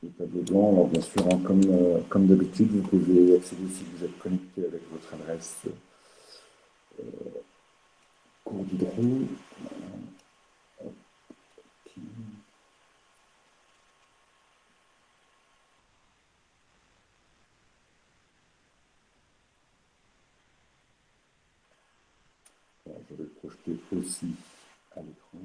le tableau blanc. Alors bien sûr, hein, comme d'habitude, vous pouvez accéder si vous êtes connecté avec votre adresse cours d'hydro. Alors, je vais le projeter aussi à l'écran.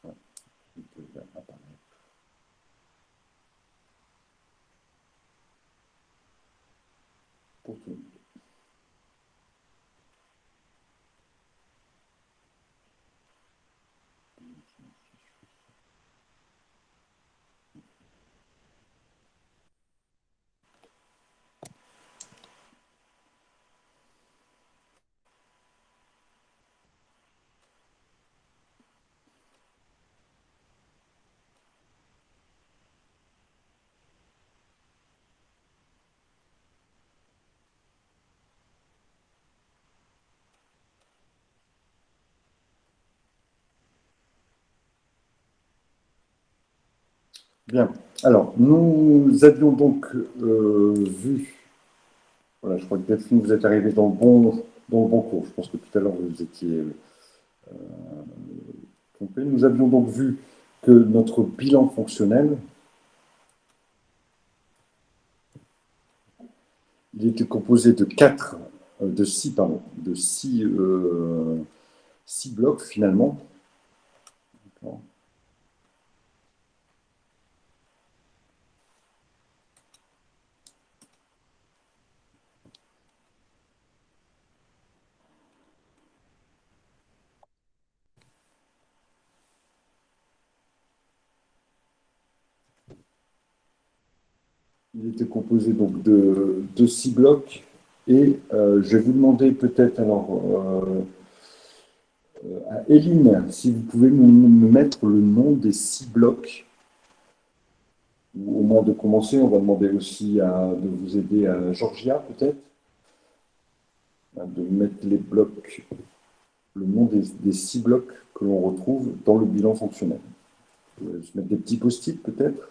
Voilà, il peut apparaître pour tout le monde. Bien. Alors, nous avions donc vu. Voilà, je crois que Delphine, vous êtes arrivé dans le bon cours. Je pense que tout à l'heure, vous étiez trompé. Nous avions donc vu que notre bilan fonctionnel, il était composé de six blocs finalement. Il était composé donc de six blocs. Et je vais vous demander peut-être alors à Eline, si vous pouvez nous mettre le nom des six blocs. Ou au moins de commencer, on va demander aussi de vous aider à Georgia peut-être, de mettre les blocs, le nom des six blocs que l'on retrouve dans le bilan fonctionnel. Je vais se mettre des petits post-it peut-être.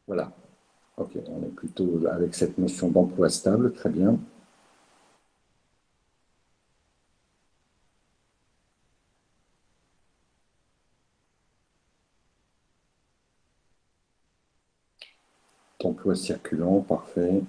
Voilà. Ok, on est plutôt avec cette notion d'emploi stable, très bien. Emploi circulant, parfait.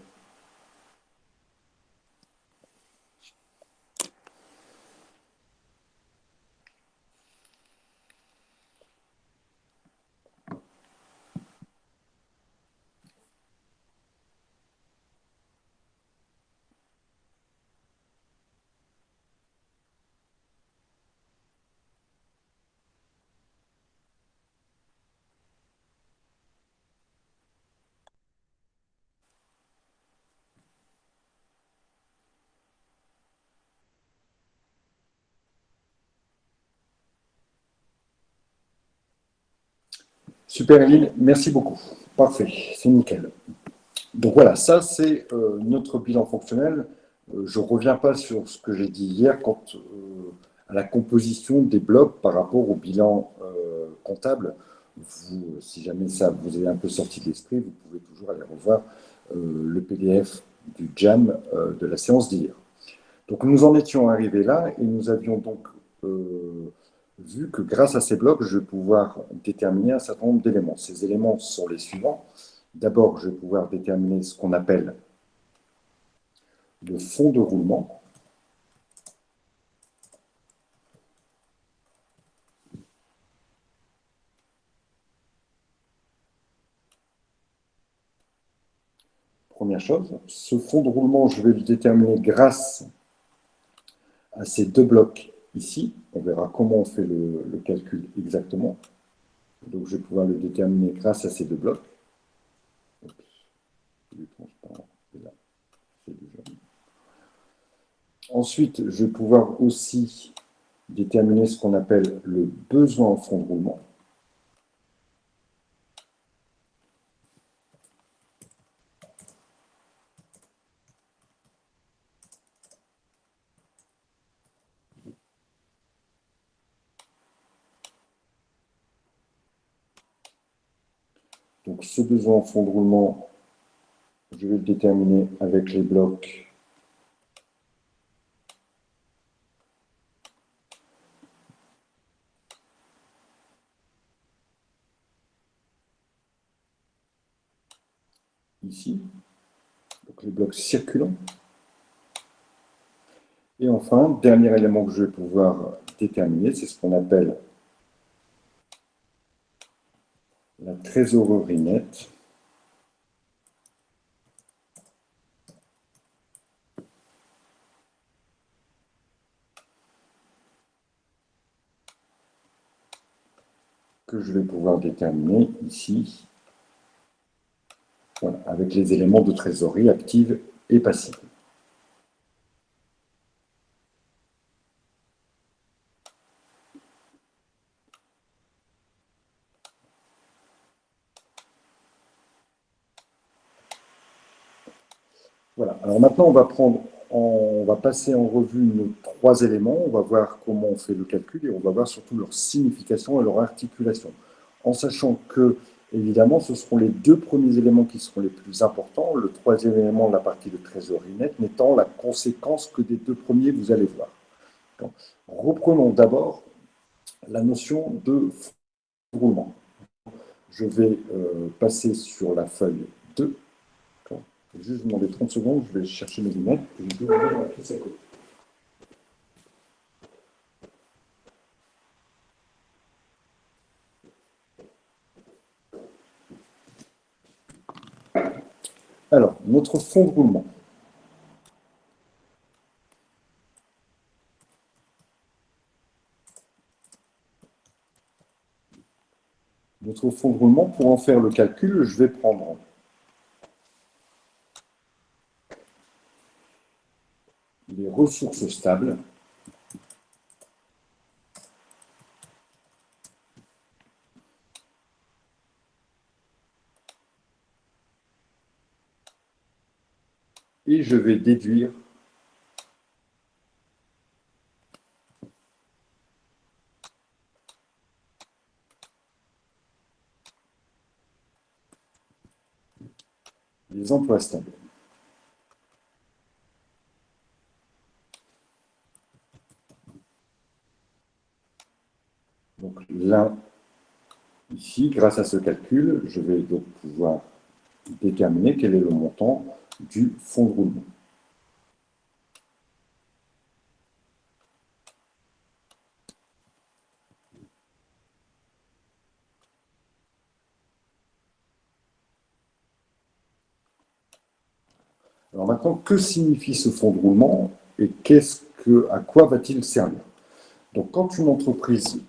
Super, Eline, merci beaucoup. Parfait, c'est nickel. Donc voilà, ça c'est notre bilan fonctionnel. Je ne reviens pas sur ce que j'ai dit hier quant à la composition des blocs par rapport au bilan comptable. Vous, si jamais ça vous est un peu sorti de l'esprit, vous pouvez toujours aller revoir le PDF du JAM de la séance d'hier. Donc nous en étions arrivés là et nous avions donc vu que grâce à ces blocs, je vais pouvoir déterminer un certain nombre d'éléments. Ces éléments sont les suivants. D'abord, je vais pouvoir déterminer ce qu'on appelle le fond de roulement. Première chose, ce fond de roulement, je vais le déterminer grâce à ces deux blocs ici. On verra comment on fait le calcul exactement. Donc, je vais pouvoir le déterminer grâce à ces deux blocs. Ensuite, je vais pouvoir aussi déterminer ce qu'on appelle le besoin en fond de roulement. Donc, ce besoin en fond de roulement, je vais le déterminer avec les blocs ici, donc les blocs circulants. Et enfin, dernier élément que je vais pouvoir déterminer, c'est ce qu'on appelle la trésorerie nette. Que je vais pouvoir déterminer ici, voilà, avec les éléments de trésorerie active et passive. Voilà. Alors maintenant, on va passer en revue nos trois éléments. On va voir comment on fait le calcul et on va voir surtout leur signification et leur articulation. En sachant que, évidemment, ce seront les deux premiers éléments qui seront les plus importants. Le troisième élément, la partie de trésorerie nette, n'étant la conséquence que des deux premiers, vous allez voir. Donc, reprenons d'abord la notion de roulement. Je vais passer sur la feuille 2. Je vais juste demander 30 secondes, je vais chercher mes lunettes et je vais vous dire la pièce à côté. Alors, notre fond de roulement. Notre fond de roulement, pour en faire le calcul, je vais prendre les ressources stables. Et je vais déduire les emplois stables. Donc là, ici, grâce à ce calcul, je vais donc pouvoir déterminer quel est le montant du fond de roulement. Alors maintenant, que signifie ce fonds de roulement et à quoi va-t-il servir? Donc quand une entreprise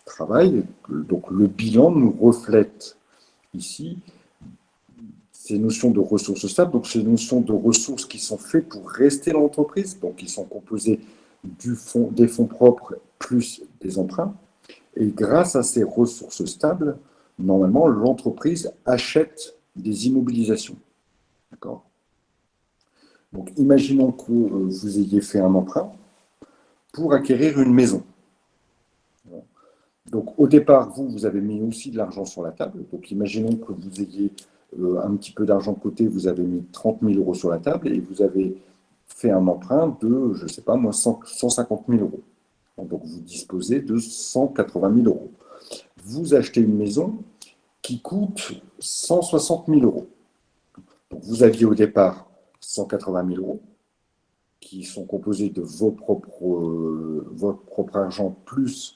travaille, donc le bilan nous reflète ici ces notions de ressources stables, donc ces notions de ressources qui sont faites pour rester dans l'entreprise, donc qui sont composées des fonds propres plus des emprunts. Et grâce à ces ressources stables, normalement, l'entreprise achète des immobilisations. D'accord? Donc, imaginons que vous ayez fait un emprunt pour acquérir une maison. Donc, au départ, vous avez mis aussi de l'argent sur la table. Donc, imaginons que vous ayez un petit peu d'argent de côté, vous avez mis 30 000 euros sur la table et vous avez fait un emprunt de, je ne sais pas moi, 150 000 euros. Donc, vous disposez de 180 000 euros. Vous achetez une maison qui coûte 160 000 euros. Donc, vous aviez au départ 180 000 euros qui sont composés de votre propre argent plus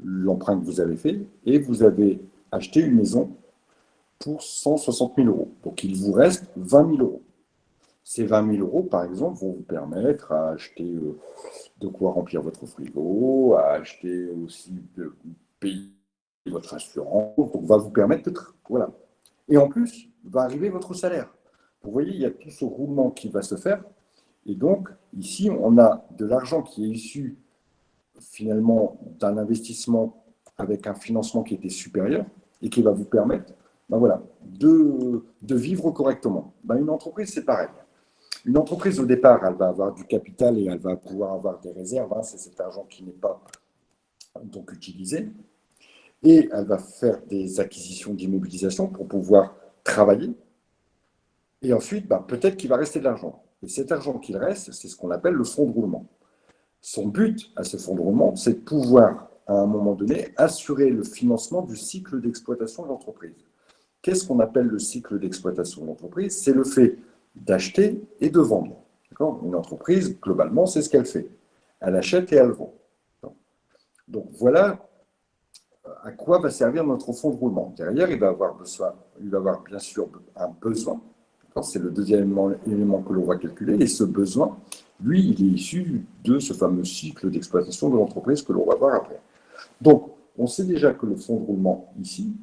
l'emprunt que vous avez fait, et vous avez acheté une maison pour 160 000 euros. Donc il vous reste 20 000 euros. Ces 20 000 euros, par exemple, vont vous permettre à acheter de quoi remplir votre frigo, à acheter aussi de payer votre assurance, donc va vous permettre de... Voilà. Et en plus, va arriver votre salaire. Vous voyez, il y a tout ce roulement qui va se faire. Et donc, ici, on a de l'argent qui est issu finalement d'un investissement avec un financement qui était supérieur et qui va vous permettre ben voilà, de vivre correctement. Ben une entreprise, c'est pareil. Une entreprise, au départ, elle va avoir du capital et elle va pouvoir avoir des réserves. Hein, c'est cet argent qui n'est pas donc utilisé. Et elle va faire des acquisitions d'immobilisation pour pouvoir travailler. Et ensuite, ben, peut-être qu'il va rester de l'argent. Et cet argent qu'il reste, c'est ce qu'on appelle le fonds de roulement. Son but à ce fonds de roulement, c'est de pouvoir, à un moment donné, assurer le financement du cycle d'exploitation de l'entreprise. Qu'est-ce qu'on appelle le cycle d'exploitation de l'entreprise? C'est le fait d'acheter et de vendre. Une entreprise, globalement, c'est ce qu'elle fait. Elle achète et elle vend. Donc voilà à quoi va servir notre fonds de roulement. Derrière, il va avoir bien sûr un besoin. C'est le deuxième élément que l'on va calculer. Et ce besoin, lui, il est issu de ce fameux cycle d'exploitation de l'entreprise que l'on va voir après. Donc, on sait déjà que le fonds de roulement ici,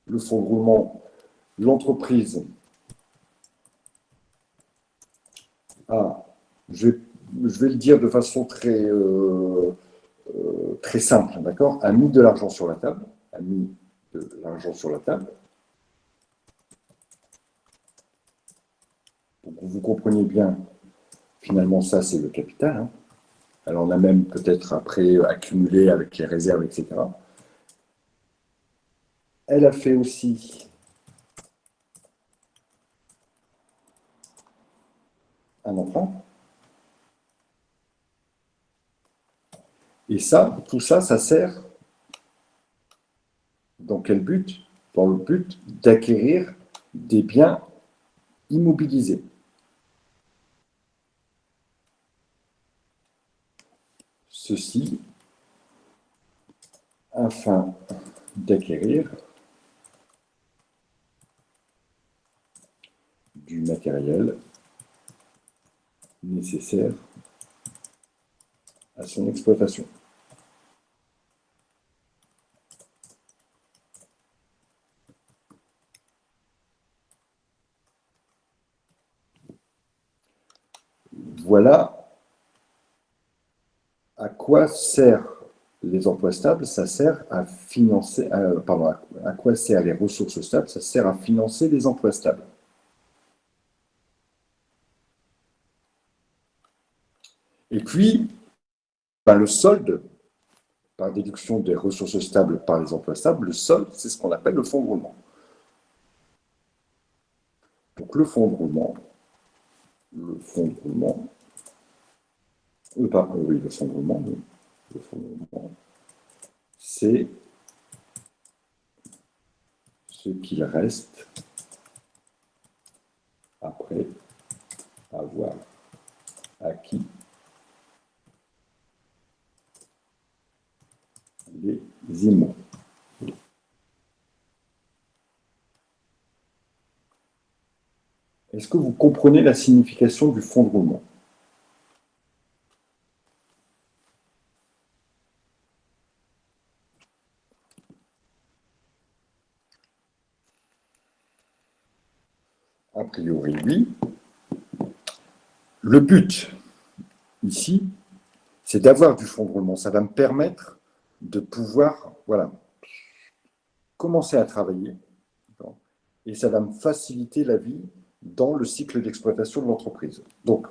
le fonds de roulement, l'entreprise a, je vais le dire de façon très simple, d'accord, a mis de l'argent sur la table, a mis de l'argent sur la table. Donc, vous comprenez bien, finalement, ça, c'est le capital. Hein. Elle en a même peut-être après accumulé avec les réserves, etc. Elle a fait aussi un emprunt. Et ça, tout ça, ça sert dans quel but? Dans le but d'acquérir des biens immobilisés. Ceci afin d'acquérir du matériel nécessaire à son exploitation. Voilà à quoi servent les emplois stables. Ça sert à financer, pardon, à quoi servent les ressources stables? Ça sert à financer les emplois stables. Et puis, ben, le solde, par déduction des ressources stables par les emplois stables, le solde, c'est ce qu'on appelle le fonds de roulement. Donc le fonds de roulement, le fonds de roulement, oui, le fonds de roulement, oui, le fonds de roulement, c'est ce qu'il reste après avoir acquis les immeubles. Est-ce que vous comprenez la signification du fonds de roulement? A priori, oui. Le but, ici, c'est d'avoir du fonds de roulement. Ça va me permettre de pouvoir, voilà, commencer à travailler, et ça va me faciliter la vie dans le cycle d'exploitation de l'entreprise. Donc,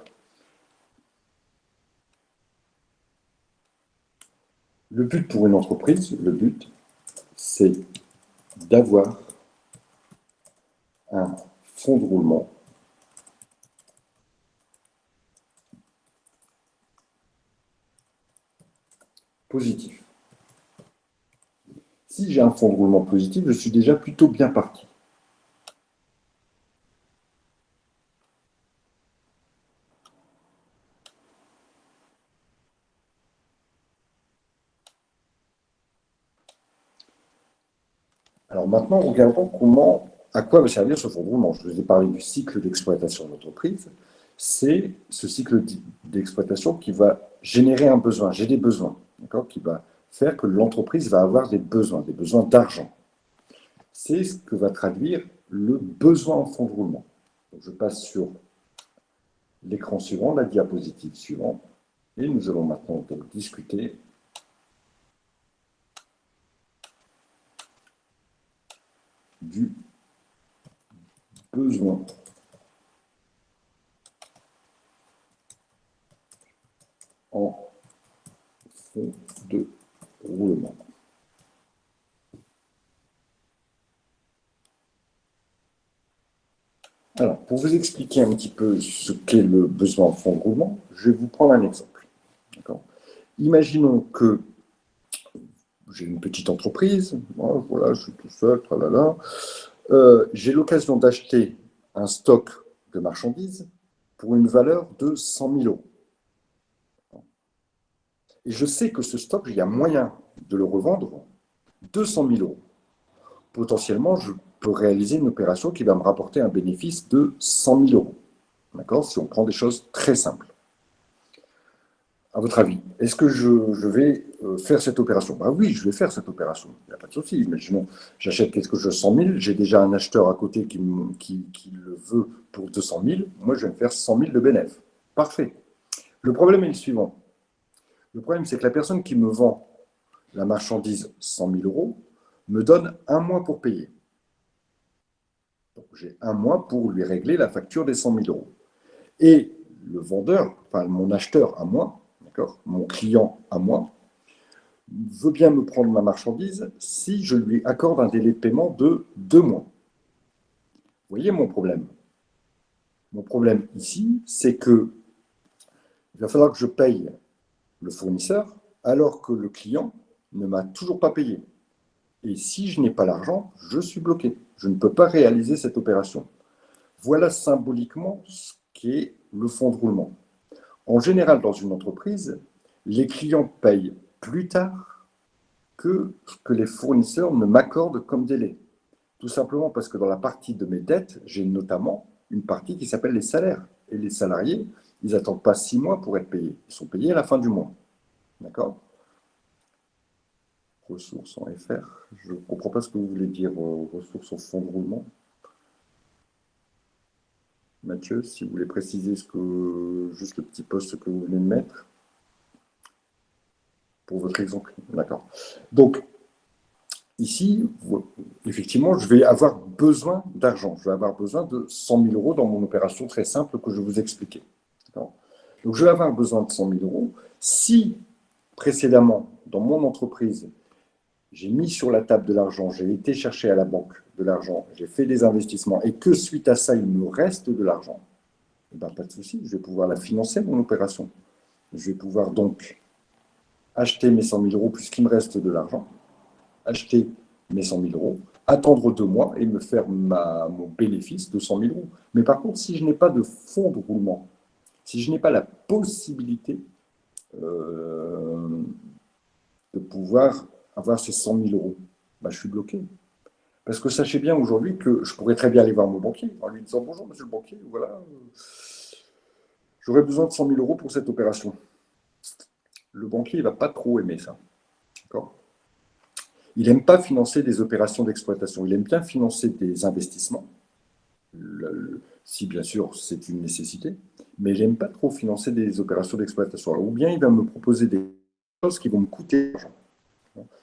le but pour une entreprise, le but, c'est d'avoir un fonds de roulement positif. Si j'ai un fonds de roulement positif, je suis déjà plutôt bien parti. Alors maintenant, regardons à quoi va servir ce fonds de roulement. Je vous ai parlé du cycle d'exploitation d'entreprise. C'est ce cycle d'exploitation qui va générer un besoin. J'ai des besoins, d'accord, qui va faire que l'entreprise va avoir des besoins d'argent. C'est ce que va traduire le besoin en fonds de roulement. Donc, je passe sur l'écran suivant, la diapositive suivante, et nous allons maintenant donc discuter du besoin en fonds de roulement. Alors, pour vous expliquer un petit peu ce qu'est le besoin en fonds de roulement, je vais vous prendre un exemple. Imaginons que j'ai une petite entreprise, voilà, je suis tout seul, tralala. J'ai l'occasion d'acheter un stock de marchandises pour une valeur de 100 000 euros. Et je sais que ce stock, il y a moyen de le revendre 200 000 euros. Potentiellement, je peux réaliser une opération qui va me rapporter un bénéfice de 100 000 euros. D'accord? Si on prend des choses très simples. À votre avis, est-ce que je vais faire cette opération? Ben oui, je vais faire cette opération. Il n'y a pas de souci. Imaginons, j'achète quelque chose 100 000, j'ai déjà un acheteur à côté qui le veut pour 200 000. Moi, je vais me faire 100 000 de bénéfice. Parfait. Le problème est le suivant. Le problème, c'est que la personne qui me vend la marchandise 100 000 euros me donne un mois pour payer. Donc, j'ai un mois pour lui régler la facture des 100 000 euros. Et le vendeur, enfin mon acheteur à moi, mon client à moi, veut bien me prendre ma marchandise si je lui accorde un délai de paiement de 2 mois. Vous voyez mon problème? Mon problème ici, c'est que il va falloir que je paye le fournisseur alors que le client ne m'a toujours pas payé. Et si je n'ai pas l'argent, je suis bloqué. Je ne peux pas réaliser cette opération. Voilà symboliquement ce qu'est le fonds de roulement. En général, dans une entreprise, les clients payent plus tard que ce que les fournisseurs ne m'accordent comme délai. Tout simplement parce que dans la partie de mes dettes, j'ai notamment une partie qui s'appelle les salaires. Et les salariés, ils n'attendent pas 6 mois pour être payés. Ils sont payés à la fin du mois. D'accord? Ressources en FR. Je ne comprends pas ce que vous voulez dire, ressources en fonds de roulement. Mathieu, si vous voulez préciser juste le petit poste que vous venez de mettre pour votre exemple. D'accord. Donc, ici, effectivement, je vais avoir besoin d'argent. Je vais avoir besoin de 100 000 euros dans mon opération très simple que je vous expliquais. Donc, je vais avoir besoin de 100 000 euros. Si précédemment, dans mon entreprise, j'ai mis sur la table de l'argent, j'ai été chercher à la banque de l'argent, j'ai fait des investissements et que suite à ça, il me reste de l'argent, eh ben, pas de souci, je vais pouvoir la financer, mon opération. Je vais pouvoir donc acheter mes 100 000 euros puisqu'il me reste de l'argent, acheter mes 100 000 euros, attendre 2 mois et me faire mon bénéfice de 100 000 euros. Mais par contre, si je n'ai pas de fonds de roulement, si je n'ai pas la possibilité euh, de pouvoir avoir ces 100 000 euros, bah, je suis bloqué. Parce que sachez bien aujourd'hui que je pourrais très bien aller voir mon banquier en lui disant bonjour monsieur le banquier, voilà, j'aurais besoin de 100 000 euros pour cette opération. Le banquier ne va pas trop aimer ça. Il n'aime pas financer des opérations d'exploitation, il aime bien financer des investissements, si bien sûr c'est une nécessité, mais il n'aime pas trop financer des opérations d'exploitation. Ou bien il va me proposer des choses qui vont me coûter de l'argent.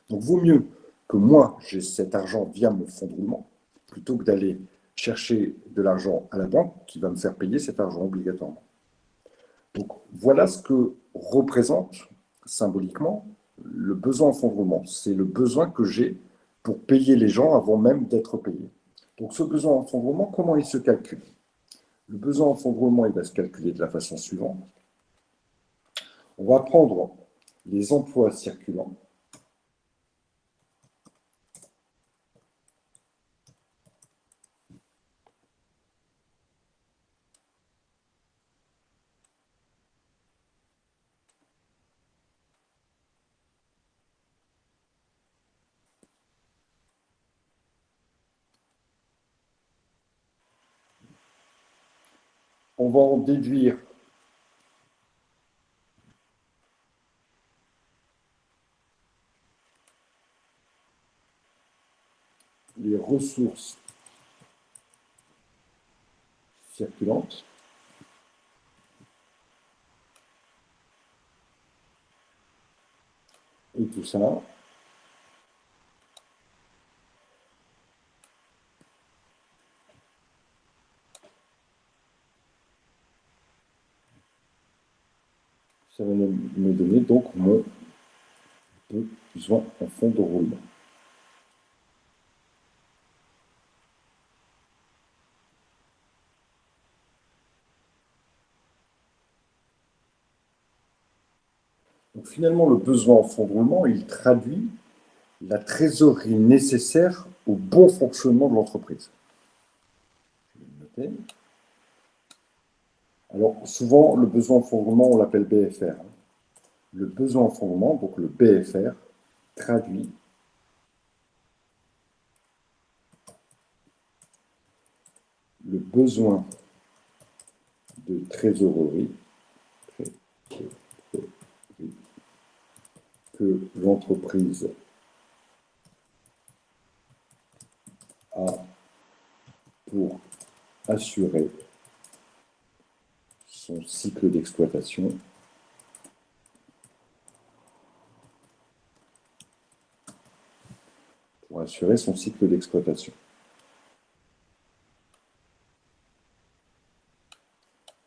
Donc, vaut mieux que moi, j'ai cet argent via mon fonds de roulement, plutôt que d'aller chercher de l'argent à la banque qui va me faire payer cet argent obligatoirement. Donc, voilà ce que représente symboliquement le besoin en fonds de roulement. C'est le besoin que j'ai pour payer les gens avant même d'être payé. Donc, ce besoin en fonds de roulement, comment il se calcule? Le besoin en fonds de roulement, il va se calculer de la façon suivante. On va prendre les emplois circulants. On va en déduire les ressources circulantes. Et tout ça, ça va me donner donc mon besoin en fond de roulement. Donc finalement, le besoin en fonds de roulement, il traduit la trésorerie nécessaire au bon fonctionnement de l'entreprise. Je vais le noter. Alors, souvent, le besoin en fonds de roulement, on l'appelle BFR. Le besoin en fonds de roulement, donc le BFR, traduit le besoin de trésorerie que l'entreprise a pour assurer son cycle d'exploitation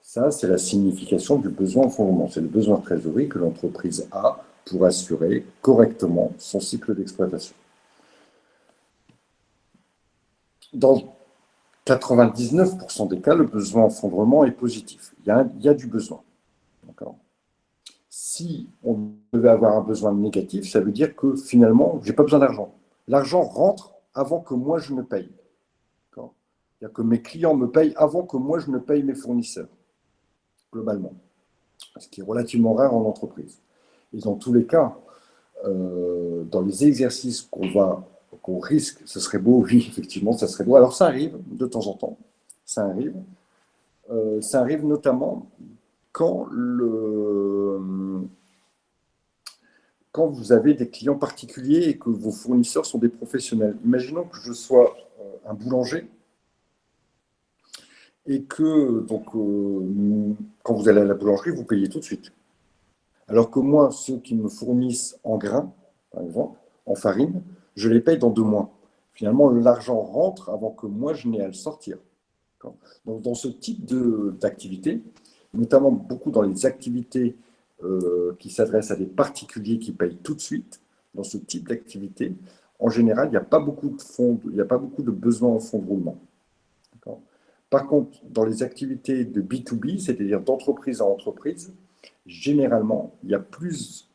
Ça, c'est la signification du besoin en fonds de roulement. C'est le besoin de trésorerie que l'entreprise a pour assurer correctement son cycle d'exploitation. Dans 99% des cas, le besoin en fonds de roulement est positif. Il y a du besoin. Si on devait avoir un besoin négatif, ça veut dire que finalement, je n'ai pas besoin d'argent. L'argent rentre avant que moi je ne paye. C'est-à-dire que mes clients me payent avant que moi je ne paye mes fournisseurs, globalement. Ce qui est relativement rare en entreprise. Et dans tous les cas, dans les exercices qu'on risque, ce serait beau, oui, effectivement, ça serait beau. Alors ça arrive de temps en temps, ça arrive. Ça arrive notamment quand vous avez des clients particuliers et que vos fournisseurs sont des professionnels. Imaginons que je sois un boulanger et que, donc, quand vous allez à la boulangerie, vous payez tout de suite. Alors que moi, ceux qui me fournissent en grains, par exemple, en farine, je les paye dans 2 mois. Finalement, l'argent rentre avant que moi, je n'ai à le sortir. Donc, dans ce type d'activité, notamment beaucoup dans les activités qui s'adressent à des particuliers qui payent tout de suite, dans ce type d'activité, en général, il n'y a pas beaucoup de besoins en fonds de roulement. Par contre, dans les activités de B2B, c'est-à-dire d'entreprise à entreprise, généralement, il y a plus,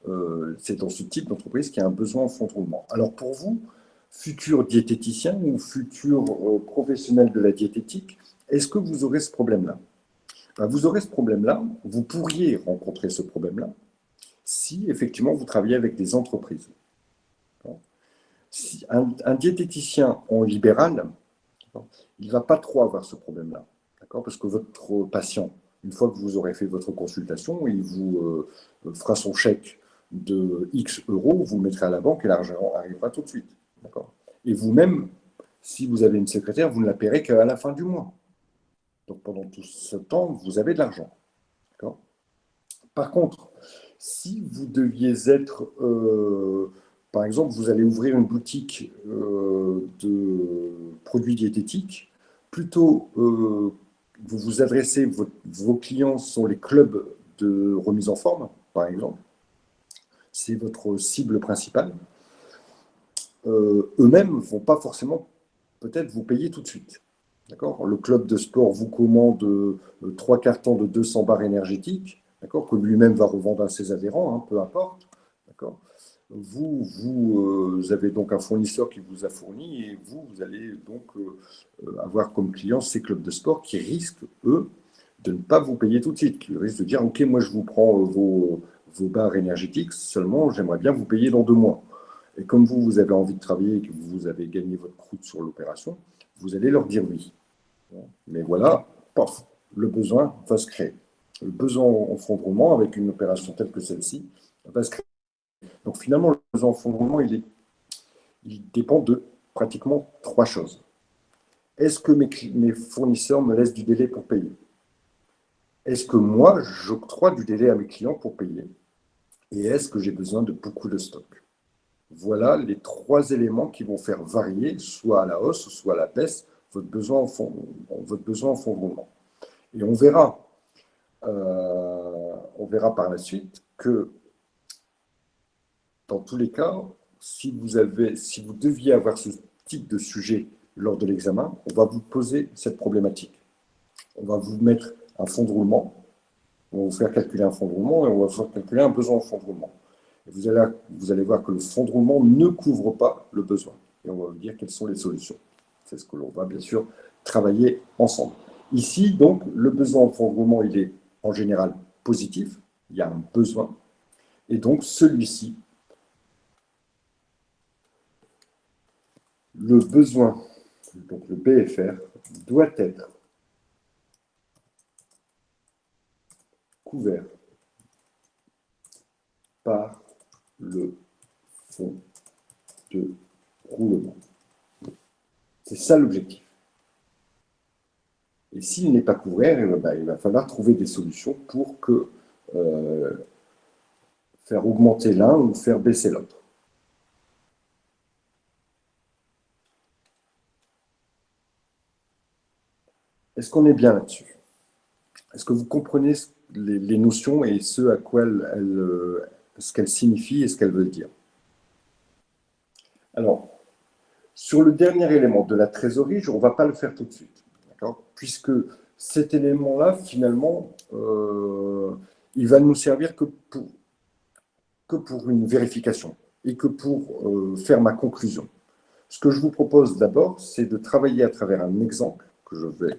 c'est dans ce type d'entreprise qu'il y a un besoin en fonds de roulement. Alors pour vous, futur diététicien ou futur professionnel de la diététique, est-ce que vous aurez ce problème-là? Vous aurez ce problème-là, vous pourriez rencontrer ce problème-là si effectivement vous travaillez avec des entreprises. Si un diététicien en libéral, il ne va pas trop avoir ce problème-là, parce que votre patient, une fois que vous aurez fait votre consultation, il vous fera son chèque de X euros, vous le mettrez à la banque et l'argent arrivera tout de suite. Et vous-même, si vous avez une secrétaire, vous ne la paierez qu'à la fin du mois. Donc pendant tout ce temps, vous avez de l'argent. Par contre, si vous deviez être, par exemple, vous allez ouvrir une boutique de produits diététiques, plutôt vous vous adressez, vos clients sont les clubs de remise en forme, par exemple, c'est votre cible principale. Eux-mêmes ne vont pas forcément peut-être vous payer tout de suite. Le club de sport vous commande 3 cartons de 200 barres énergétiques, que lui-même va revendre à ses adhérents, peu importe. Vous avez donc un fournisseur qui vous a fourni et vous allez donc avoir comme client ces clubs de sport qui risquent, eux, de ne pas vous payer tout de suite, qui risquent de dire « Ok, moi je vous prends vos barres énergétiques, seulement j'aimerais bien vous payer dans 2 mois. » Et comme vous avez envie de travailler et que vous avez gagné votre croûte sur l'opération, vous allez leur dire oui. Mais voilà, paf, le besoin va se créer. Le besoin en fonds de roulement, avec une opération telle que celle-ci, va se créer. Donc finalement, le besoin en fonds de roulement, il dépend de pratiquement trois choses. Est-ce que mes fournisseurs me laissent du délai pour payer? Est-ce que moi, j'octroie du délai à mes clients pour payer? Et est-ce que j'ai besoin de beaucoup de stock? Voilà les trois éléments qui vont faire varier, soit à la hausse, soit à la baisse, votre besoin en fonds de roulement. Et on verra par la suite que dans tous les cas, si vous deviez avoir ce type de sujet lors de l'examen, on va vous poser cette problématique. On va vous mettre un fonds de roulement, on va vous faire calculer un fonds de roulement et on va vous faire calculer un besoin en fonds de roulement. Et vous allez voir que le fonds de roulement ne couvre pas le besoin. Et on va vous dire quelles sont les solutions. C'est ce que l'on va bien sûr travailler ensemble. Ici, donc, le besoin en fonds de roulement, il est en général positif. Il y a un besoin. Et donc, celui-ci, le besoin, donc le BFR, doit être couvert par le fonds de roulement. C'est ça l'objectif. Et s'il n'est pas couvert, il va falloir trouver des solutions pour faire augmenter l'un ou faire baisser l'autre. Est-ce qu'on est bien là-dessus? Est-ce que vous comprenez les notions et ce à quoi ce qu'elles signifient et ce qu'elles veulent dire? Alors, sur le dernier élément de la trésorerie, on ne va pas le faire tout de suite, puisque cet élément-là, finalement, il va nous servir que pour une vérification et que pour faire ma conclusion. Ce que je vous propose d'abord, c'est de travailler à travers un exemple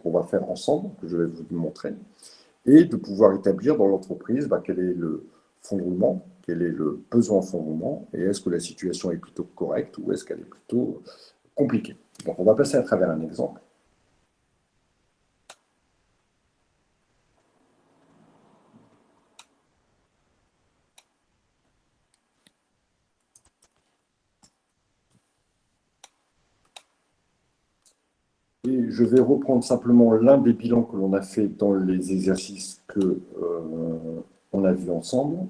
qu'on va faire ensemble, que je vais vous montrer, et de pouvoir établir dans l'entreprise quel est le fonds de roulement, quel est le besoin en fonds de roulement, et est-ce que la situation est plutôt correcte ou est-ce qu'elle est plutôt compliquée. Donc on va passer à travers un exemple. Et je vais reprendre simplement l'un des bilans que l'on a fait dans les exercices qu'on a vus ensemble.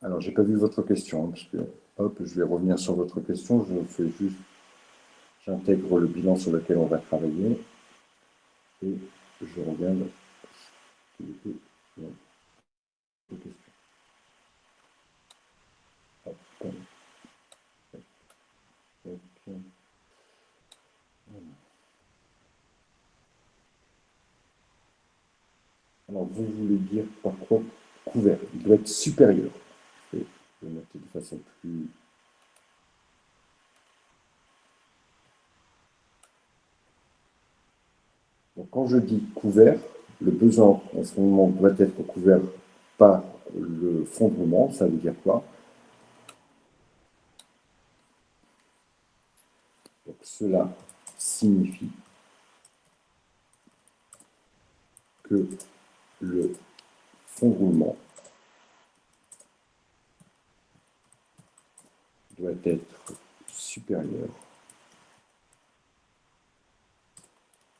Alors, je n'ai pas vu votre question, parce que, hop, je vais revenir sur votre question. J'intègre le bilan sur lequel on va travailler et je regarde les questions. Hop. Alors, vous voulez dire par quoi couvert? Il doit être supérieur. Je vais le noter de façon plus... Donc, quand je dis couvert, le besoin en ce moment doit être couvert par le fonds de roulement. Ça veut dire quoi? Donc, cela signifie que le fonds de roulement doit être supérieur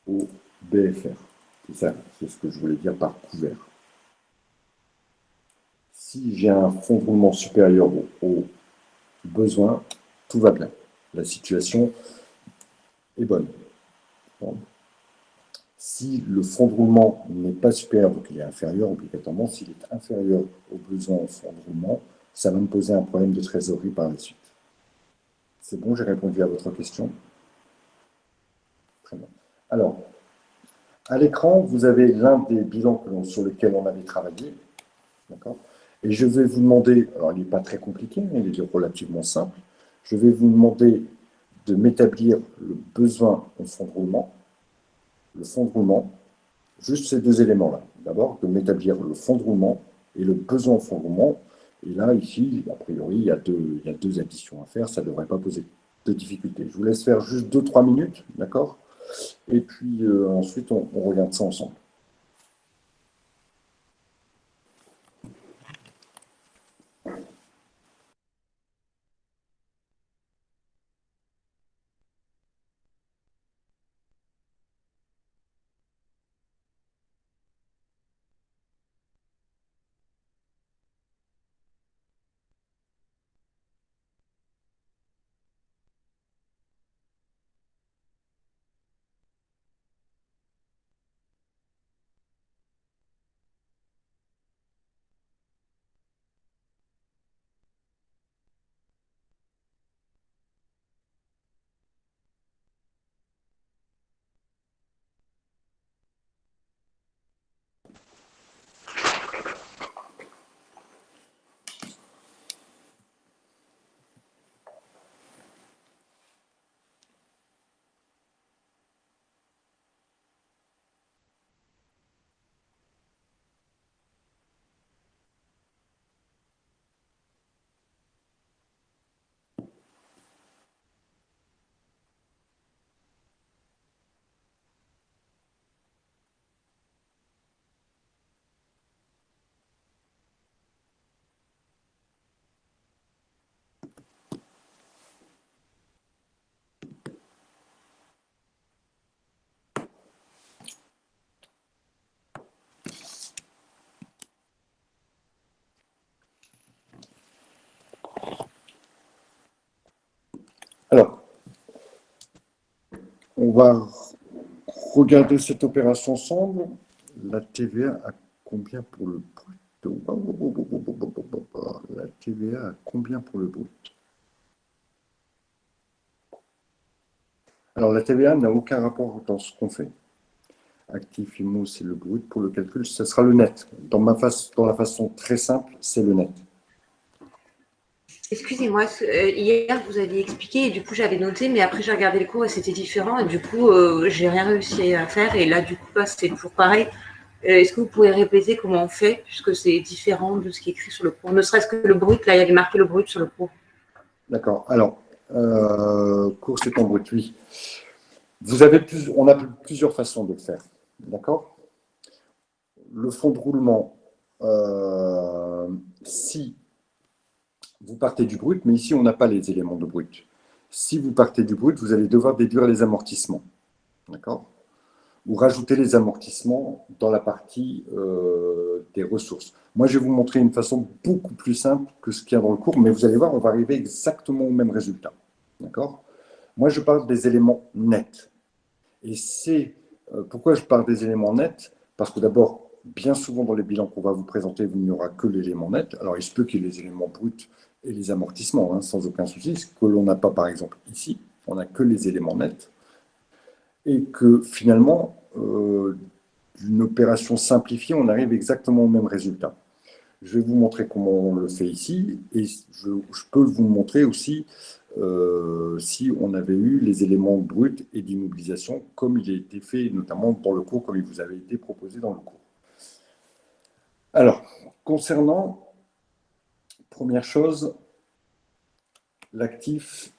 au BFR. C'est ça, c'est ce que je voulais dire par couvert. Si j'ai un fonds de roulement supérieur au besoin, tout va bien. La situation est bonne. Bon. Si le fonds de roulement n'est pas supérieur, donc il est inférieur obligatoirement, s'il est inférieur au besoin en fonds de roulement, ça va me poser un problème de trésorerie par la suite. C'est bon, j'ai répondu à votre question. Très bien. Alors, à l'écran, vous avez l'un des bilans sur lesquels on avait travaillé. D'accord? Et je vais vous demander, alors il n'est pas très compliqué, il est relativement simple, je vais vous demander de m'établir le besoin en fonds de roulement, le fonds de roulement, juste ces deux éléments-là. D'abord, de m'établir le fonds de roulement et le besoin en fonds de roulement. Et là, ici, a priori, il y a deux additions à faire, ça ne devrait pas poser de difficultés. Je vous laisse faire juste 2-3 minutes, d'accord? Et puis ensuite, on regarde ça ensemble. Alors, on va regarder cette opération ensemble. La TVA à combien pour le brut? La TVA à combien pour le brut? Alors, la TVA n'a aucun rapport dans ce qu'on fait. Actif IMO, c'est le brut. Pour le calcul, ce sera le net. Dans la façon très simple, c'est le net. Excusez-moi, hier vous aviez expliqué et du coup j'avais noté, mais après j'ai regardé le cours et c'était différent et du coup j'ai rien réussi à faire et là du coup c'est toujours pareil. Est-ce que vous pouvez répéter comment on fait puisque c'est différent de ce qui est écrit sur le cours, ne serait-ce que le brut, là il y avait marqué le brut sur le cours. D'accord. Alors, cours c'est en brut, oui. On a plusieurs façons de le faire. D'accord? Le fonds de roulement, si vous partez du brut, mais ici on n'a pas les éléments de brut. Si vous partez du brut, vous allez devoir déduire les amortissements. D'accord? Ou rajouter les amortissements dans la partie des ressources. Moi, je vais vous montrer une façon beaucoup plus simple que ce qu'il y a dans le cours, mais vous allez voir, on va arriver exactement au même résultat. D'accord? Moi, je parle des éléments nets. Et c'est pourquoi je parle des éléments nets, parce que d'abord, bien souvent dans les bilans qu'on va vous présenter, il n'y aura que l'élément net. Alors, il se peut qu'il y ait les éléments bruts et les amortissements, hein, sans aucun souci, ce que l'on n'a pas, par exemple, ici. On n'a que les éléments nets. Et que finalement, d'une opération simplifiée, on arrive exactement au même résultat. Je vais vous montrer comment on le fait ici, et je peux vous montrer aussi si on avait eu les éléments bruts et d'immobilisation, comme il a été fait, notamment dans le cours, comme il vous avait été proposé dans le cours. Alors, concernant, première chose, l'actif,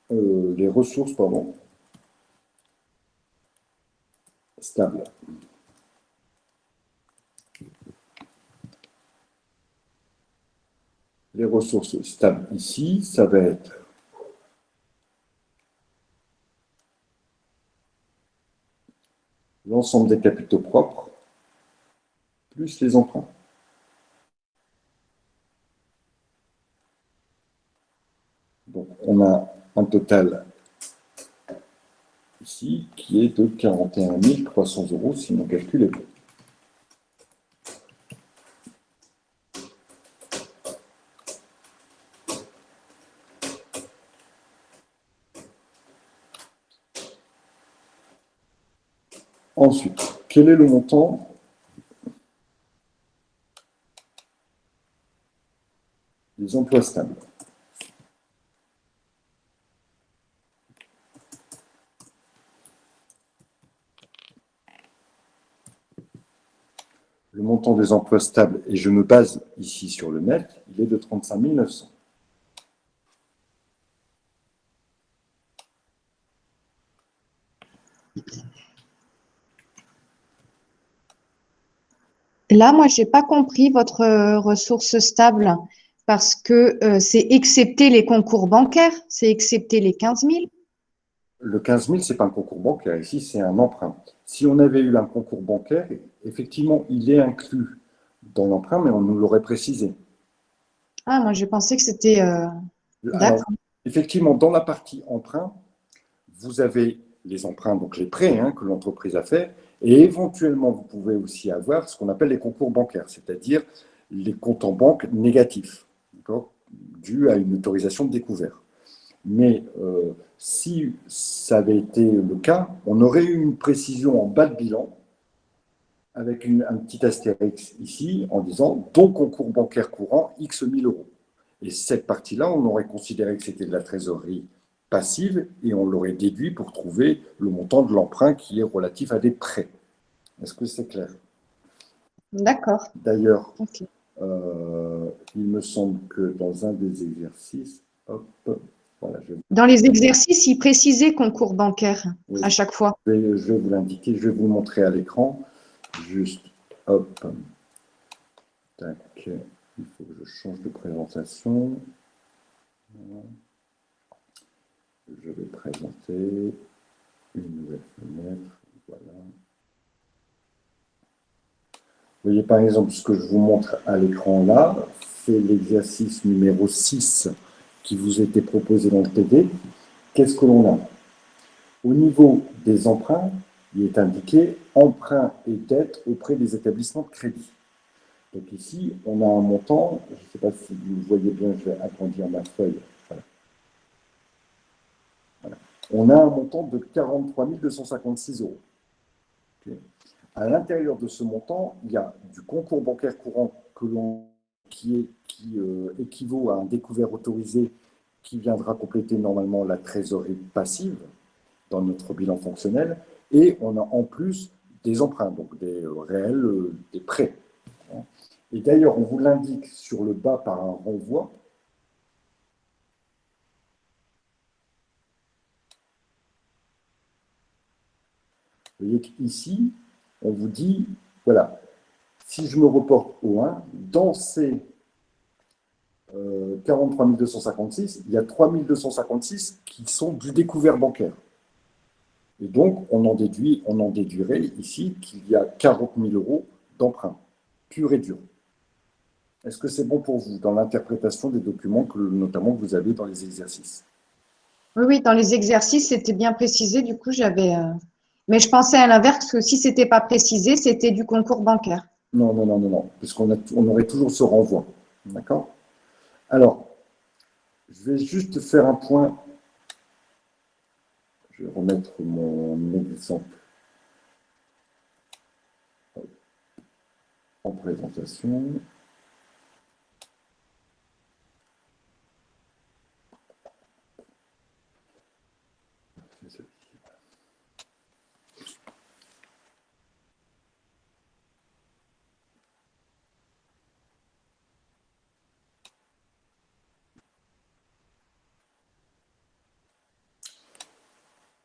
les ressources, pardon, stables. Les ressources stables ici, ça va être l'ensemble des capitaux propres plus les emprunts. Donc, on a un total ici qui est de 41 300 € si mon calcul est bon. Ensuite, quel est le montant des emplois stables? Le montant des emplois stables, et je me base ici sur le net, il est de 35 900. Là, moi, j'ai pas compris votre ressource stable parce que c'est excepté les concours bancaires, c'est excepté les 15 000. Le 15 000, ce n'est pas un concours bancaire. Ici, c'est un emprunt. Si on avait eu un concours bancaire, effectivement, il est inclus dans l'emprunt, mais on nous l'aurait précisé. Ah, moi, j'ai pensé que c'était… Alors, D'accord. effectivement, dans la partie emprunt, vous avez les emprunts, donc les prêts que l'entreprise a fait, et éventuellement, vous pouvez aussi avoir ce qu'on appelle les concours bancaires, c'est-à-dire les comptes en banque négatifs, dus à une autorisation de découvert. Mais si ça avait été le cas, on aurait eu une précision en bas de bilan avec un petit astérix ici en disant « dont concours bancaire courant X 1000 euros ». Et cette partie-là, on aurait considéré que c'était de la trésorerie passive et on l'aurait déduit pour trouver le montant de l'emprunt qui est relatif à des prêts. Est-ce que c'est clair? D'accord. D'ailleurs, Ok. il me semble que dans un des exercices, hop, voilà, Dans les exercices, il précisait concours bancaire oui, à chaque fois. je vais vous l'indiquer, je vais vous le montrer à l'écran. Juste, hop, tac, il faut que je change de présentation. Je vais présenter une nouvelle fenêtre. Voilà. Vous voyez par exemple ce que je vous montre à l'écran là, c'est l'exercice numéro 6 qui vous était proposé dans le TD. Qu'est-ce que l'on a? Au niveau des emprunts, il est indiqué emprunts et dettes auprès des établissements de crédit. Donc ici, on a un montant, je ne sais pas si vous voyez bien, je vais agrandir ma feuille. Voilà. Voilà. On a un montant de 43 256 euros. Okay. À l'intérieur de ce montant, il y a du concours bancaire courant qui équivaut à un découvert autorisé qui viendra compléter normalement la trésorerie passive dans notre bilan fonctionnel. Et on a en plus des emprunts, donc des réels, des prêts. Et d'ailleurs, on vous l'indique sur le bas par un renvoi. Vous voyez qu'ici, on vous dit, voilà, si je me reporte au 1, dans ces 43 256, il y a 3 256 qui sont du découvert bancaire. Et donc, on en déduirait ici qu'il y a 40 000 euros d'emprunt, pur et dur. Est-ce que c'est bon pour vous dans l'interprétation des documents que notamment vous avez dans les exercices? Oui, oui, dans les exercices, c'était bien précisé. Du coup, j'avais… Mais je pensais à l'inverse, que si c'était pas précisé, c'était du concours bancaire. Non, non, non, non, non, puisqu'on aurait toujours ce renvoi. D'accord? Alors, je vais juste faire un point. Je vais remettre mon exemple en présentation.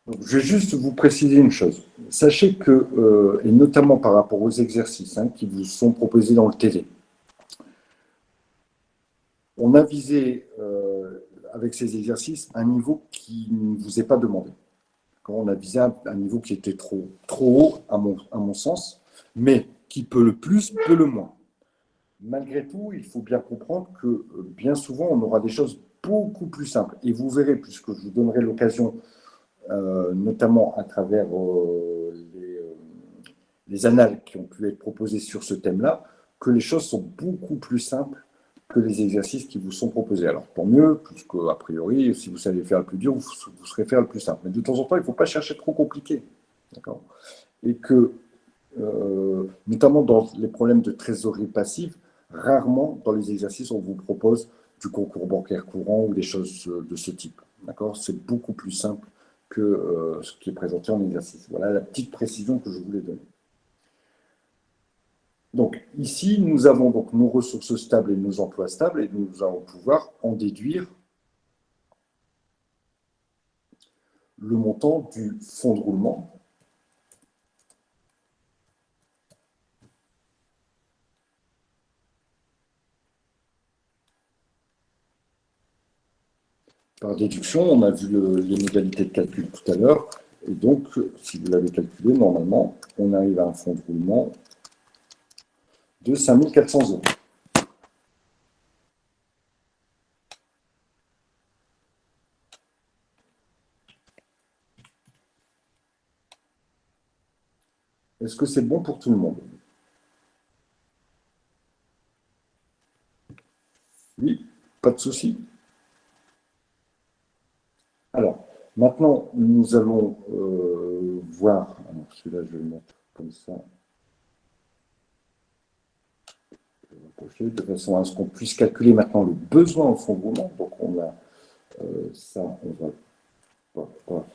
Donc, je vais juste vous préciser une chose. Sachez que, et notamment par rapport aux exercices qui vous sont proposés dans le TD, on a visé avec ces exercices un niveau qui ne vous est pas demandé. On a visé un niveau qui était trop haut, à mon sens, mais qui peut le plus, peut le moins. Malgré tout, il faut bien comprendre que bien souvent, on aura des choses beaucoup plus simples. Et vous verrez, puisque je vous donnerai l'occasion, notamment à travers les annales qui ont pu être proposées sur ce thème-là, que les choses sont beaucoup plus simples que les exercices qui vous sont proposés. Alors, tant mieux, puisque, a priori, si vous savez faire le plus dur, vous serez faire le plus simple. Mais de temps en temps, il ne faut pas chercher trop compliqué. D'accord? Et que, notamment dans les problèmes de trésorerie passive, rarement, dans les exercices, on vous propose du concours bancaire courant ou des choses de ce type. D'accord? C'est beaucoup plus simple que ce qui est présenté en exercice. Voilà la petite précision que je voulais donner. Donc ici, nous avons donc nos ressources stables et nos emplois stables, et nous allons pouvoir en déduire le montant du fonds de roulement. Par déduction, on a vu les modalités de calcul tout à l'heure. Et donc, si vous l'avez calculé, normalement, on arrive à un fonds de roulement de 5 400 euros. Est-ce que c'est bon pour tout le monde? Oui, pas de souci. Alors, maintenant, nous allons voir. Alors, celui-là, je vais le mettre comme ça. Je vais rapprocher de façon à ce qu'on puisse calculer maintenant le besoin en fonds de roulement. Donc, on a ça, on va pas.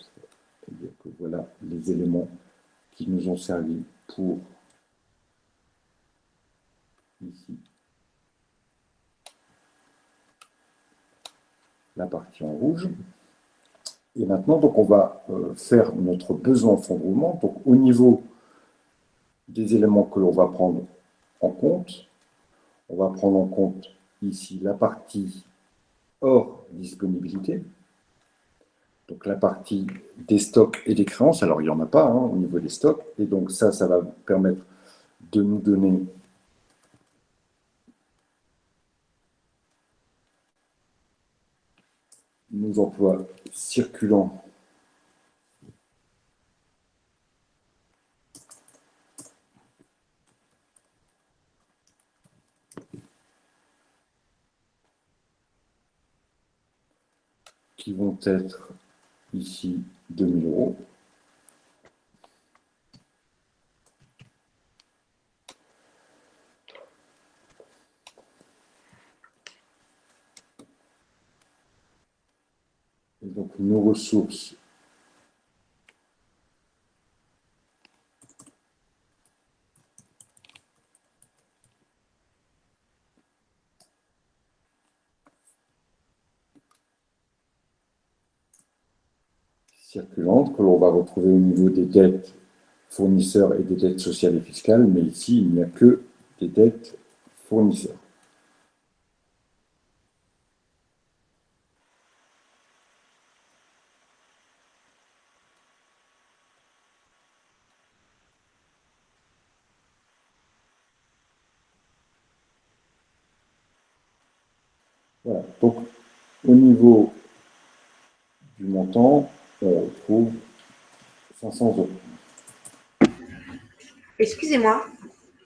C'est-à-dire que voilà les éléments qui nous ont servi pour ici la partie en rouge. Et maintenant, donc, on va faire notre besoin en fonds de roulement. Donc, au niveau des éléments que l'on va prendre en compte, on va prendre en compte ici la partie hors disponibilité, donc la partie des stocks et des créances. Alors, il n'y en a pas au niveau des stocks. Et donc, ça va permettre de nous donner nos emplois circulants qui vont être ici 2000 euros. Et donc nos ressources circulantes que l'on va retrouver au niveau des dettes fournisseurs et des dettes sociales et fiscales, mais ici, il n'y a que des dettes fournisseurs. Voilà. Donc, au niveau du montant, on retrouve 500 euros. Excusez-moi.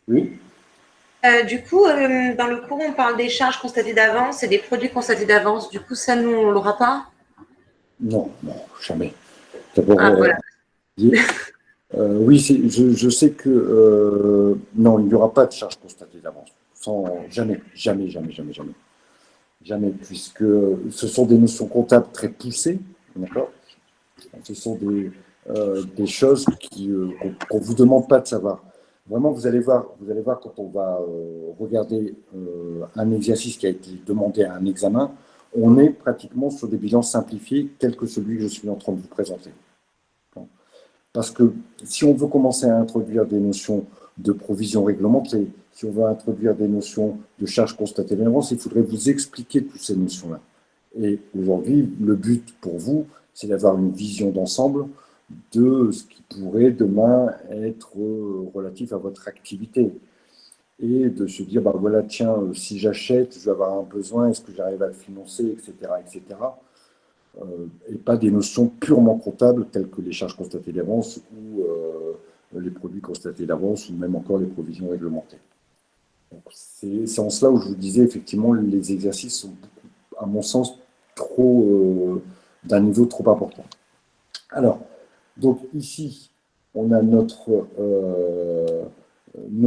Oui. Du coup, dans le cours, on parle des charges constatées d'avance et des produits constatés d'avance. Du coup, ça, nous, on ne l'aura pas? Non, non, jamais. D'abord, Ah, voilà. oui, je sais que non, il n'y aura pas de charge constatée d'avance. Jamais, jamais, jamais, jamais, jamais. Jamais, puisque ce sont des notions comptables très poussées, d'accord? Ce sont des choses qu'on ne vous demande pas de savoir. Vraiment, vous allez voir quand on va regarder un exercice qui a été demandé à un examen, on est pratiquement sur des bilans simplifiés, tel que celui que je suis en train de vous présenter. Parce que si on veut commencer à introduire des notions de provision réglementée, si on veut introduire des notions de charges constatées d'avance, il faudrait vous expliquer toutes ces notions-là. Et aujourd'hui, le but pour vous, c'est d'avoir une vision d'ensemble de ce qui pourrait demain être relatif à votre activité. Et de se dire, bah voilà, tiens, si j'achète, je vais avoir un besoin, est-ce que j'arrive à le financer, etc., etc. Et pas des notions purement comptables telles que les charges constatées d'avance ou les produits constatés d'avance ou même encore les provisions réglementées. C'est en cela où je vous disais, effectivement, les exercices sont, à mon sens, d'un niveau trop important. Alors, donc ici, on a nos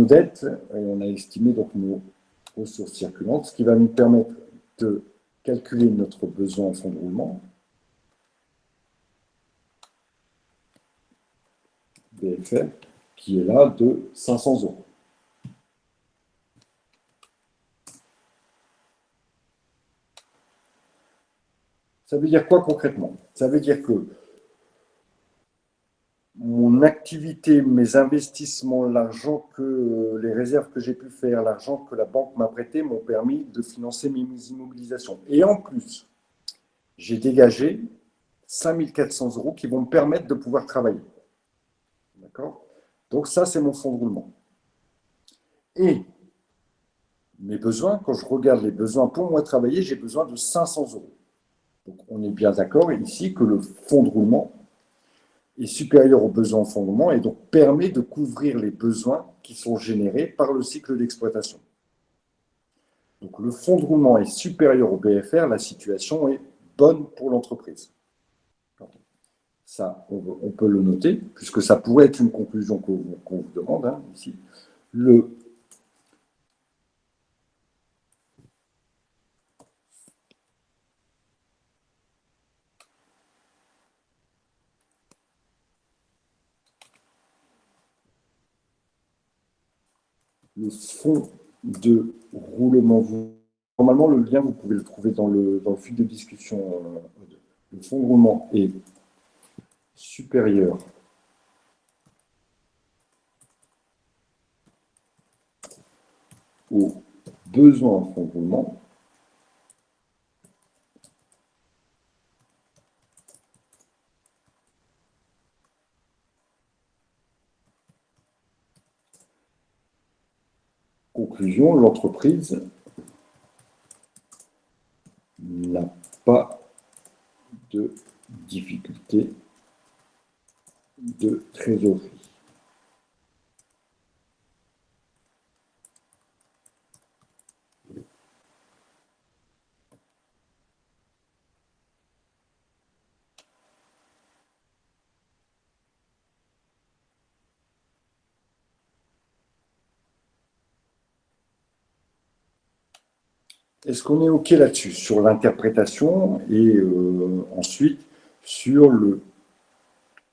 dettes et on a estimé donc nos ressources circulantes, ce qui va nous permettre de calculer notre besoin en fonds de roulement, BFR, qui est là de 500 euros. Ça veut dire quoi concrètement? Ça veut dire que mon activité, mes investissements, l'argent les réserves que j'ai pu faire, l'argent que la banque m'a prêté m'ont permis de financer mes immobilisations. Et en plus, j'ai dégagé 5 400 € qui vont me permettre de pouvoir travailler. D'accord? Donc ça, c'est mon fonds de roulement. Et mes besoins, quand je regarde les besoins pour moi travailler, j'ai besoin de 500 €. Donc on est bien d'accord ici que le fonds de roulement est supérieur aux besoins en fonds de roulement et donc permet de couvrir les besoins qui sont générés par le cycle d'exploitation. Donc le fonds de roulement est supérieur au BFR, la situation est bonne pour l'entreprise. Ça, on peut le noter, puisque ça pourrait être une conclusion qu'on vous demande hein, ici. Le fonds de roulement, normalement, le lien, vous pouvez le trouver dans le fil de discussion. Le fonds de roulement est supérieur aux besoins en fonds de roulement. Conclusion, l'entreprise n'a pas de difficulté de trésorerie. Est-ce qu'on est OK là-dessus, sur l'interprétation et ensuite sur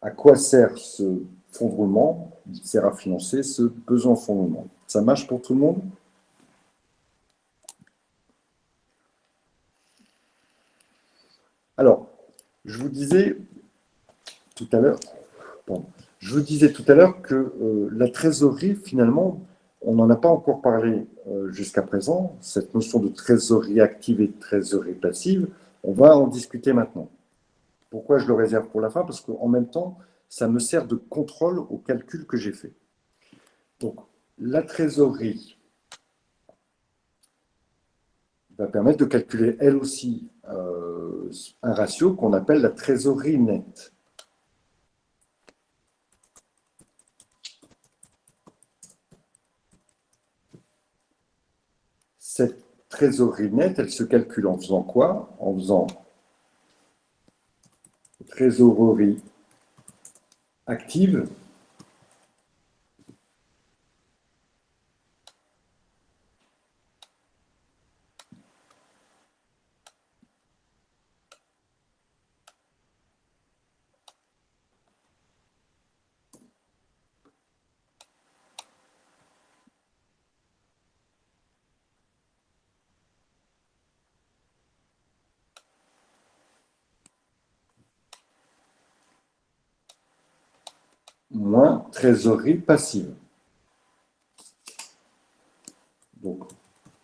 à quoi sert ce fonds de roulement? Il sert à financer ce besoin en fonds de roulement. Ça marche pour tout le monde? Alors, je vous disais tout à l'heure, que la trésorerie, finalement, on n'en a pas encore parlé jusqu'à présent. Cette notion de trésorerie active et de trésorerie passive, on va en discuter maintenant. Pourquoi je le réserve pour la fin? Parce qu'en même temps, ça me sert de contrôle au calcul que j'ai fait. Donc, la trésorerie va permettre de calculer, elle aussi, un ratio qu'on appelle la trésorerie nette. Cette trésorerie nette, elle se calcule en faisant quoi? En faisant trésorerie active moins trésorerie passive. Donc,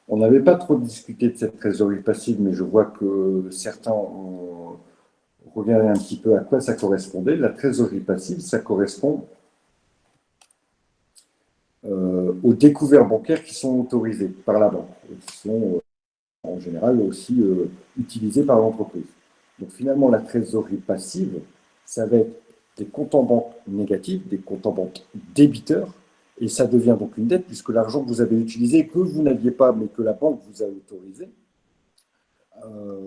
on n'avait pas trop discuté de cette trésorerie passive, mais je vois que certains ont regardé un petit peu à quoi ça correspondait. La trésorerie passive, ça correspond aux découvertes bancaires qui sont autorisées par la banque et qui sont en général aussi utilisées par l'entreprise. Donc finalement, la trésorerie passive, ça va être des comptes en banque négatifs, des comptes en banque débiteurs, et ça devient donc une dette puisque l'argent que vous avez utilisé, que vous n'aviez pas, mais que la banque vous a autorisé,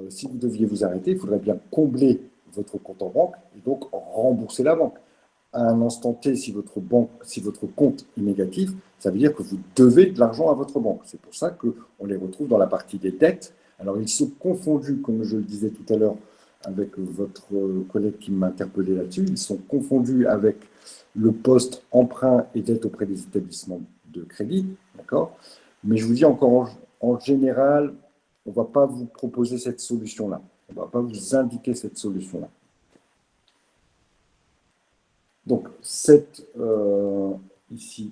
si vous deviez vous arrêter, il faudrait bien combler votre compte en banque et donc rembourser la banque. À un instant T, si votre compte est négatif, ça veut dire que vous devez de l'argent à votre banque. C'est pour ça qu'on les retrouve dans la partie des dettes. Alors, ils sont confondus, comme je le disais tout à l'heure, avec votre collègue qui m'a interpellé là-dessus, ils sont confondus avec le poste emprunt et dette auprès des établissements de crédit, d'accord? Mais je vous dis encore, en général, on ne va pas vous proposer cette solution-là. On ne va pas vous indiquer cette solution-là. Donc, ici,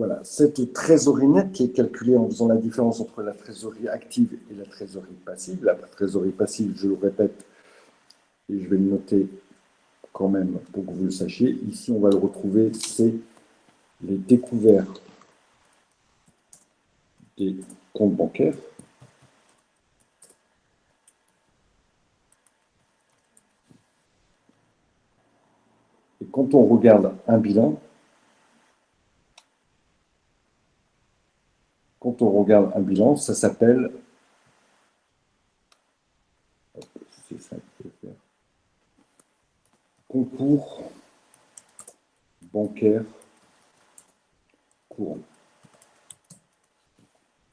voilà, cette trésorerie nette qui est calculée en faisant la différence entre la trésorerie active et la trésorerie passive. La trésorerie passive, je le répète, et je vais le noter quand même pour que vous le sachiez. Ici, on va le retrouver, c'est les découverts des comptes bancaires. Et quand on regarde un bilan, ça s'appelle, c'est ça qu'il faut faire, concours bancaire courant.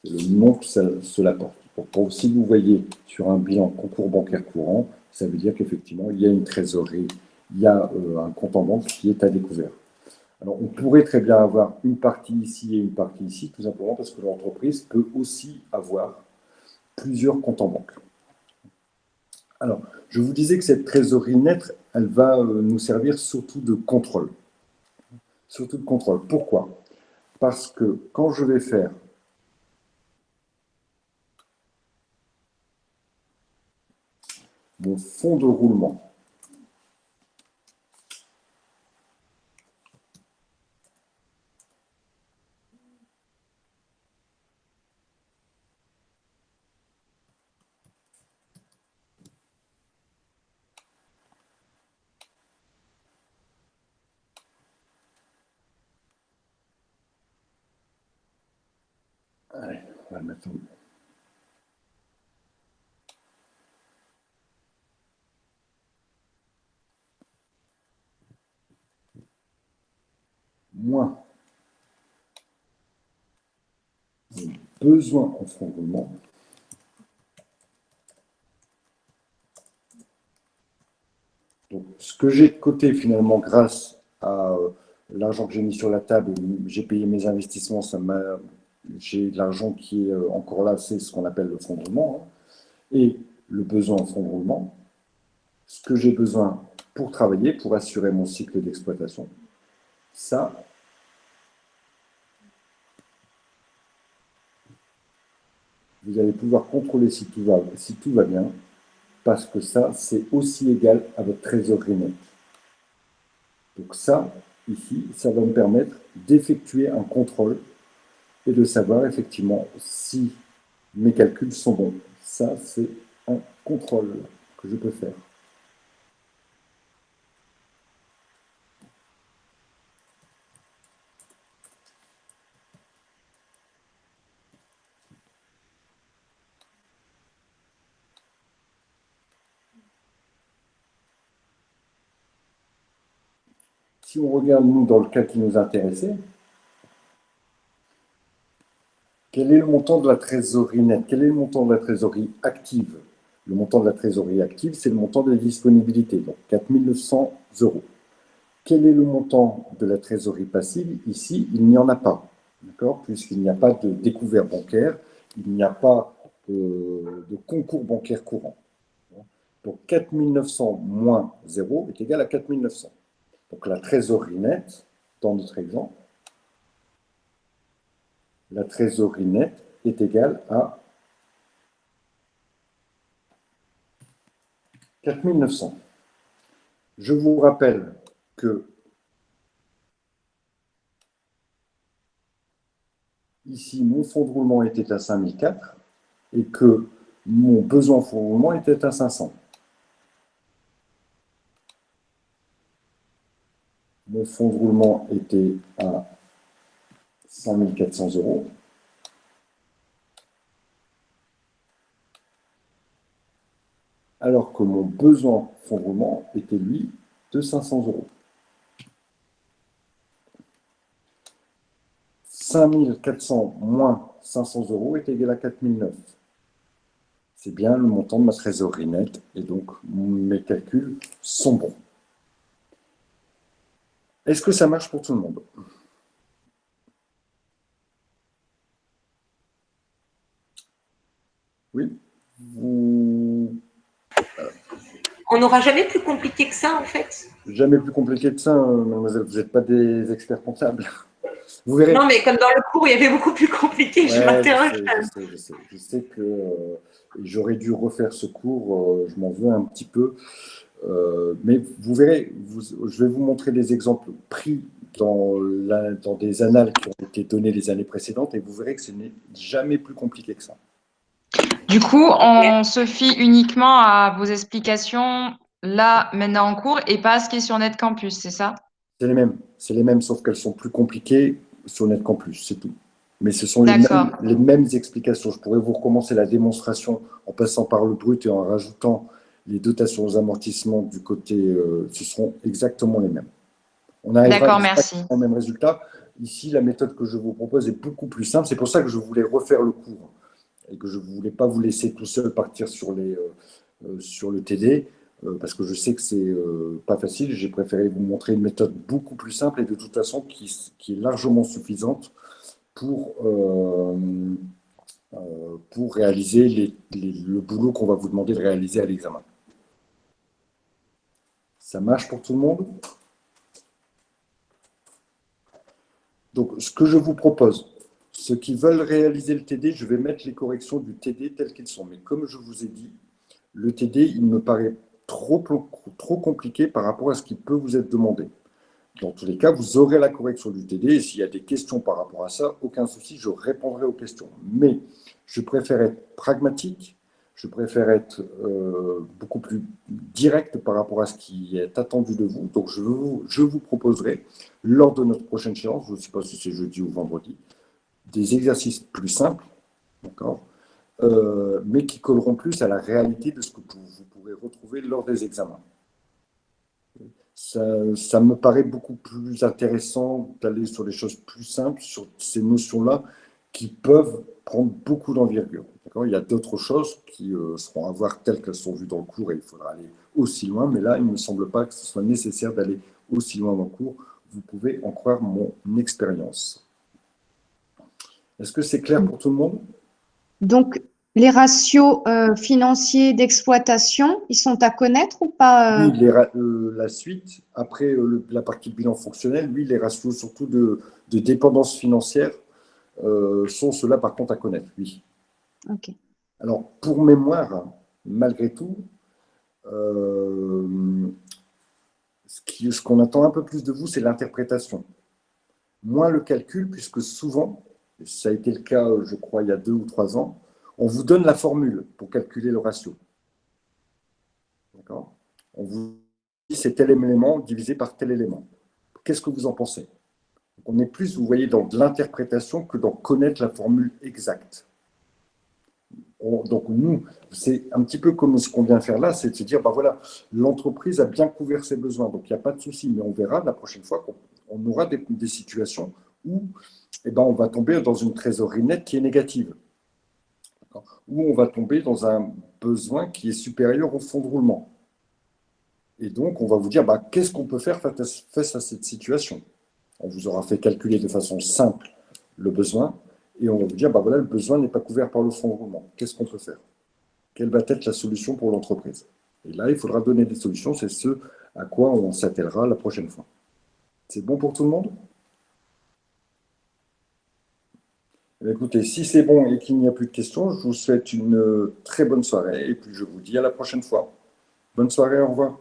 C'est le nom que cela porte. Donc, si vous voyez sur un bilan concours bancaire courant, ça veut dire qu'effectivement, il y a une trésorerie, il y a un compte en banque qui est à découvert. Alors, on pourrait très bien avoir une partie ici et une partie ici, tout simplement parce que l'entreprise peut aussi avoir plusieurs comptes en banque. Alors, je vous disais que cette trésorerie nette, elle va nous servir surtout de contrôle. Surtout de contrôle. Pourquoi? Parce que quand je vais faire mon fonds de roulement, allez, on va le mettre en... moins besoin en fonds de roulement, donc, ce que j'ai de côté finalement grâce à l'argent que j'ai mis sur la table, j'ai payé mes investissements, j'ai de l'argent qui est encore là, c'est ce qu'on appelle le fonds de roulement, hein, et le besoin en fonds de roulement, ce que j'ai besoin pour travailler, pour assurer mon cycle d'exploitation, ça, vous allez pouvoir contrôler si tout va bien, parce que ça, c'est aussi égal à votre trésorerie nette. Donc ça, ici, ça va me permettre d'effectuer un contrôle et de savoir effectivement si mes calculs sont bons. Ça, c'est un contrôle que je peux faire. Si on regarde, nous, dans le cas qui nous intéressait, quel est le montant de la trésorerie nette? Quel est le montant de la trésorerie active? Le montant de la trésorerie active, c'est le montant des disponibilités, donc 4 900 €. Quel est le montant de la trésorerie passive? Ici, il n'y en a pas, d'accord? Puisqu'il n'y a pas de découvert bancaire, il n'y a pas de concours bancaire courant. Donc 4 900 moins 0 est égal à 4 900. Donc la trésorerie nette, dans notre exemple, la trésorerie nette est égale à 4 900. Je vous rappelle que ici, mon fonds de roulement était à 5004 et que mon besoin en fonds de roulement était à 500. Mon fonds de roulement était à 5 400 €. Alors que mon besoin en fonds de roulement était, lui, de 500 €. 5 400 moins 500 € est égal à 4 900. C'est bien le montant de ma trésorerie nette et donc mes calculs sont bons. Est-ce que ça marche pour tout le monde? Oui? On n'aura jamais plus compliqué que ça, en fait. Jamais plus compliqué que ça, mademoiselle, vous n'êtes pas des experts comptables. Vous verrez. Non, mais comme dans le cours, il y avait beaucoup plus compliqué, je Ouais, m'interroge. je sais que j'aurais dû refaire ce cours, je m'en veux un petit peu. Mais vous verrez, je vais vous montrer des exemples pris dans des annales qui ont été données les années précédentes et vous verrez que ce n'est jamais plus compliqué que ça. Du coup, on se fie uniquement à vos explications là, maintenant en cours, et pas à ce qui est sur NetCampus, c'est ça? C'est les mêmes, sauf qu'elles sont plus compliquées sur NetCampus, c'est tout. Mais ce sont D'accord. les mêmes explications. Je pourrais vous recommencer la démonstration en passant par le brut et en rajoutant les dotations aux amortissements du côté, ce seront exactement les mêmes. On arrivera D'accord, merci. exactement au même résultat. Ici, la méthode que je vous propose est beaucoup plus simple. C'est pour ça que je voulais refaire le cours et que je ne voulais pas vous laisser tout seul partir sur le TD, parce que je sais que c'est pas facile. J'ai préféré vous montrer une méthode beaucoup plus simple et de toute façon qui est largement suffisante pour réaliser le boulot qu'on va vous demander de réaliser à l'examen. Ça marche pour tout le monde? Donc, ce que je vous propose, ceux qui veulent réaliser le TD, je vais mettre les corrections du TD telles qu'elles sont. Mais comme je vous ai dit, le TD, il me paraît trop compliqué par rapport à ce qui peut vous être demandé. Dans tous les cas, vous aurez la correction du TD et s'il y a des questions par rapport à ça, aucun souci, je répondrai aux questions. Mais je préfère être pragmatique, je préfère être beaucoup plus direct par rapport à ce qui est attendu de vous. Donc, je vous proposerai, lors de notre prochaine séance, je ne sais pas si c'est jeudi ou vendredi, des exercices plus simples, d'accord, mais qui colleront plus à la réalité de ce que vous pourrez retrouver lors des examens. Ça me paraît beaucoup plus intéressant d'aller sur des choses plus simples, sur ces notions-là qui peuvent prendre beaucoup d'envergure. Il y a d'autres choses qui seront à voir telles qu'elles sont vues dans le cours et il faudra aller aussi loin, mais là, il ne me semble pas que ce soit nécessaire d'aller aussi loin dans le cours. Vous pouvez en croire mon expérience. Est-ce que c'est clair pour tout le monde? Donc, les ratios financiers d'exploitation, ils sont à connaître ou pas? Oui, la suite, après la partie bilan fonctionnel, oui, les ratios surtout de dépendance financière sont ceux-là par contre à connaître, oui. Ok. Alors, pour mémoire, malgré tout, ce qu'on attend un peu plus de vous, c'est l'interprétation. Moins le calcul, puisque souvent, ça a été le cas, je crois, il y a 2 ou 3 ans, on vous donne la formule pour calculer le ratio. D'accord? On vous dit c'est tel élément divisé par tel élément. Qu'est-ce que vous en pensez? On est plus, vous voyez, dans de l'interprétation que dans connaître la formule exacte. Donc nous, c'est un petit peu comme ce qu'on vient faire là, c'est de se dire, ben voilà, l'entreprise a bien couvert ses besoins, donc il n'y a pas de souci, mais on verra la prochaine fois qu'on aura des situations où eh ben, on va tomber dans une trésorerie nette qui est négative, où on va tomber dans un besoin qui est supérieur au fonds de roulement. Et donc, on va vous dire, bah, qu'est-ce qu'on peut faire face à cette situation? On vous aura fait calculer de façon simple le besoin et on va vous dire, bah, voilà, le besoin n'est pas couvert par le fonds de roulement. Qu'est-ce qu'on peut faire? Quelle va être la solution pour l'entreprise? Et là, il faudra donner des solutions. C'est ce à quoi on s'attellera la prochaine fois. C'est bon pour tout le monde? Écoutez, si c'est bon et qu'il n'y a plus de questions, je vous souhaite une très bonne soirée et puis je vous dis à la prochaine fois. Bonne soirée, au revoir.